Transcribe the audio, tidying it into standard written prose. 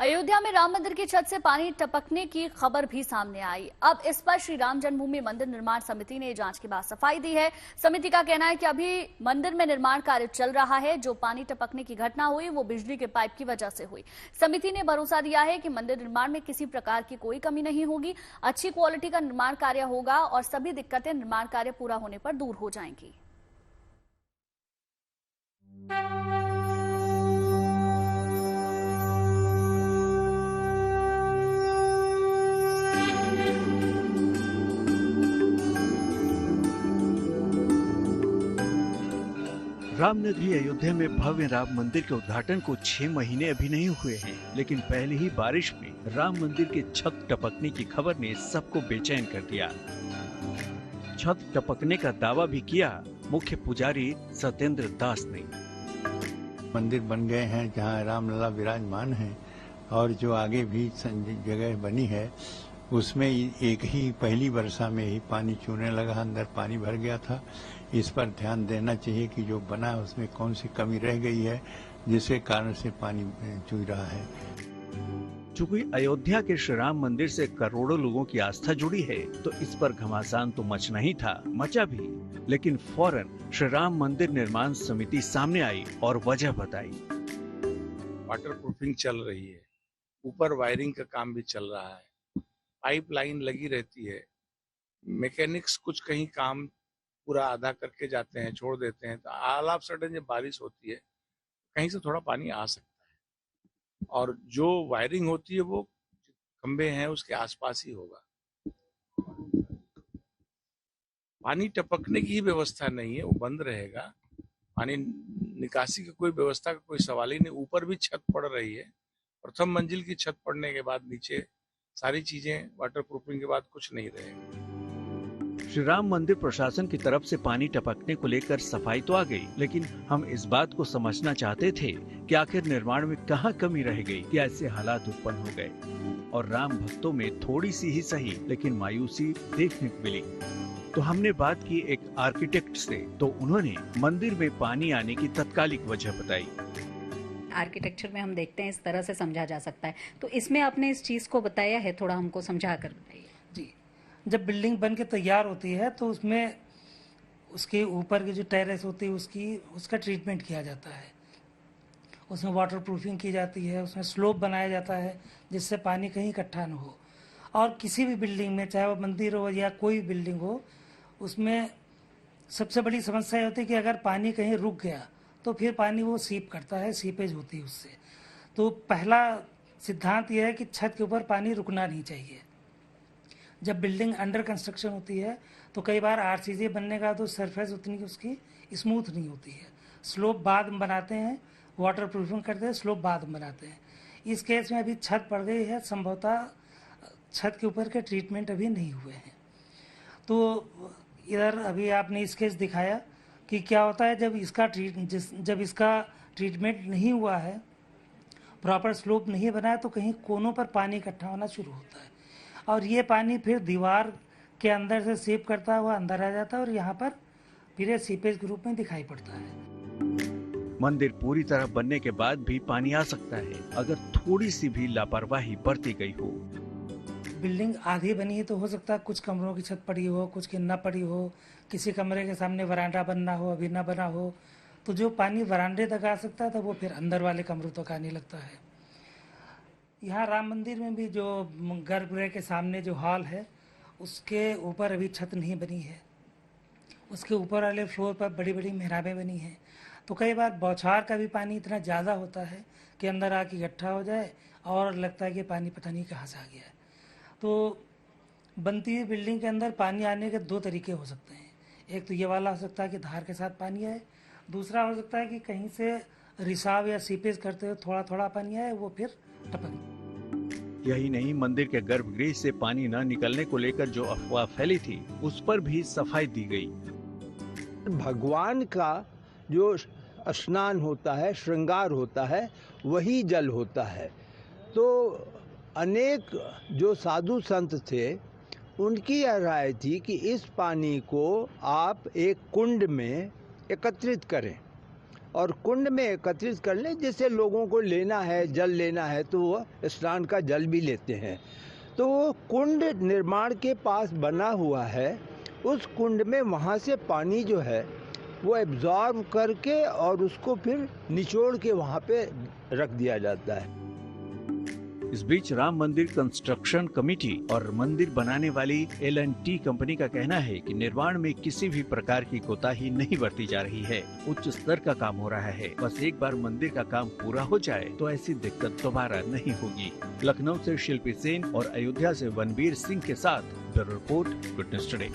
अयोध्या में राम मंदिर की छत से पानी टपकने की खबर भी सामने आई। अब इस पर श्री राम जन्मभूमि मंदिर निर्माण समिति ने जांच के बाद सफाई दी है। समिति का कहना है कि अभी मंदिर में निर्माण कार्य चल रहा है। जो पानी टपकने की घटना हुई वो बिजली के पाइप की वजह से हुई। समिति ने भरोसा दिया है कि मंदिर निर्माण में किसी प्रकार की कोई कमी नहीं होगी। अच्छी क्वालिटी का निर्माण कार्य होगा और सभी दिक्कतें निर्माण कार्य पूरा होने पर दूर हो जाएंगी। रामनगरी अयोध्या में भव्य राम मंदिर के उद्घाटन को 6 महीने अभी नहीं हुए हैं, लेकिन पहले ही बारिश में राम मंदिर के छत टपकने की खबर ने सबको बेचैन कर दिया। छत टपकने का दावा भी किया मुख्य पुजारी सत्येंद्र दास ने। मंदिर बन गए हैं जहां रामलला विराजमान हैं और जो आगे भी जगह बनी है उसमें एक ही पहली वर्षा में ही पानी चूने लगा, अंदर पानी भर गया था। इस पर ध्यान देना चाहिए कि जो बना है उसमें कौन सी कमी रह गई है जिसके कारण से पानी चूई रहा है। चूंकि अयोध्या के श्री राम मंदिर से करोड़ों लोगों की आस्था जुड़ी है तो इस पर घमासान तो मचना ही था, मचा भी। लेकिन फौरन श्री राम मंदिर निर्माण समिति सामने आई और वजह बताई। वाटर प्रूफिंग चल रही है, ऊपर वायरिंग का काम भी चल रहा है, पाइपलाइन लगी रहती है, मैकेनिक्स कुछ कहीं काम पूरा आधा करके जाते हैं, छोड़ देते हैं, तो ऑल ऑफ सडन जब बारिश होती है कहीं से थोड़ा पानी आ सकता है और जो वायरिंग होती है वो खंबे हैं उसके आसपास ही होगा। पानी टपकने की व्यवस्था नहीं है, वो बंद रहेगा। पानी निकासी की कोई व्यवस्था का कोई सवाल ही नहीं। ऊपर भी छत पड़ रही है, प्रथम मंजिल की छत पड़ने के बाद नीचे सारी चीजें वाटर प्रूफिंग के बाद कुछ नहीं रहेगी। श्री राम मंदिर प्रशासन की तरफ से पानी टपकने को लेकर सफाई तो आ गई, लेकिन हम इस बात को समझना चाहते थे कि आखिर निर्माण में कहाँ कमी रह गई कि ऐसे हालात उत्पन्न हो गए और राम भक्तों में थोड़ी सी ही सही लेकिन मायूसी देखने को मिली। तो हमने बात की एक आर्किटेक्ट से, तो उन्होंने मंदिर में पानी आने की तत्कालिक वजह बताई। आर्किटेक्चर में हम देखते हैं इस तरह से समझा जा सकता है, तो इसमें आपने इस चीज को बताया है, थोड़ा हमको समझा कर बताइए। जी, जब बिल्डिंग बन के तैयार होती है तो उसमें उसके ऊपर की जो टेरेस होती है उसका ट्रीटमेंट किया जाता है, उसमें वाटर प्रूफिंग की जाती है, उसमें स्लोप बनाया जाता है जिससे पानी कहीं इकट्ठा न हो। और किसी भी बिल्डिंग में, चाहे वो मंदिर हो या कोई बिल्डिंग हो, उसमें सबसे बड़ी समस्या होती है कि अगर पानी कहीं रुक गया तो फिर पानी वो सीप करता है, सीपेज होती है उससे। तो पहला सिद्धांत यह है कि छत के ऊपर पानी रुकना नहीं चाहिए। जब बिल्डिंग अंडर कंस्ट्रक्शन होती है तो कई बार आरसीसी बनने का तो सरफेस उतनी उसकी स्मूथ नहीं होती है, स्लोप बाद में बनाते हैं, वाटर प्रूफिंग करते हैं, स्लोप बाद में बनाते हैं। इस केस में अभी छत पड़ गई है, संभवतः छत के ऊपर के ट्रीटमेंट अभी नहीं हुए हैं। तो इधर अभी आपने इस केस दिखाया कि क्या होता है जब इसका ट्रीटमेंट नहीं हुआ है, प्रॉपर स्लोप नहीं बना है, तो कहीं कोनों पर पानी इकट्ठा होना शुरू होता है और ये पानी फिर दीवार के अंदर से सीप करता है, वह अंदर आ जाता है और यहाँ पर फिर ये सीपेज के रूप में दिखाई पड़ता है। मंदिर पूरी तरह बनने के बाद भी पानी आ सकता है अगर थोड़ी सी भी लापरवाही बरती गई हो। बिल्डिंग आधी बनी है तो हो सकता है कुछ कमरों की छत पड़ी हो, कुछ की न पड़ी हो, किसी कमरे के सामने वरांडा बनना हो, अभी न बना हो, तो जो पानी वरांडे तक आ सकता है तो वो फिर अंदर वाले कमरों तक आने लगता है। यहाँ राम मंदिर में भी जो गर्भगृह के सामने जो हॉल है उसके ऊपर अभी छत नहीं बनी है, उसके ऊपर वाले फ्लोर पर बड़ी बड़ी मेहराबें बनी हैं। तो कई बार बौछार का भी पानी इतना ज़्यादा होता है कि अंदर आके इकट्ठा हो जाए और लगता है कि पानी पता नहीं कहाँ से आ गया है। तो बनती हुई बिल्डिंग के अंदर पानी आने के 2 तरीके हो सकते हैं। एक तो ये वाला हो सकता है कि धार के साथ पानी आए, दूसरा हो सकता है कि कहीं से रिसाव या सीपेज करते हुए थोड़ा थोड़ा पानी आए, वो फिर टपक। यही नहीं, मंदिर के गर्भगृह से पानी न निकलने को लेकर जो अफवाह फैली थी उस पर भी सफाई दी गई। भगवान का जो स्नान होता है, श्रृंगार होता है, वही जल होता है। तो अनेक जो साधु संत थे उनकी यह राय थी कि इस पानी को आप एक कुंड में एकत्रित करें और कुंड में एकत्रित कर लें, जिससे लोगों को लेना है, जल लेना है तो वो स्नान का जल भी लेते हैं। तो वो कुंड निर्माण के पास बना हुआ है, उस कुंड में वहाँ से पानी जो है वो एब्जॉर्ब करके और उसको फिर निचोड़ के वहाँ पे रख दिया जाता है। इस बीच राम मंदिर कंस्ट्रक्शन कमेटी और मंदिर बनाने वाली L&T कंपनी का कहना है कि निर्माण में किसी भी प्रकार की कोताही नहीं बरती जा रही है। उच्च स्तर का काम हो रहा है। बस एक बार मंदिर का काम पूरा हो जाए तो ऐसी दिक्कत दोबारा नहीं होगी। लखनऊ से शिल्पी सेन और अयोध्या से वनवीर सिंह के साथ bureau report, good news today.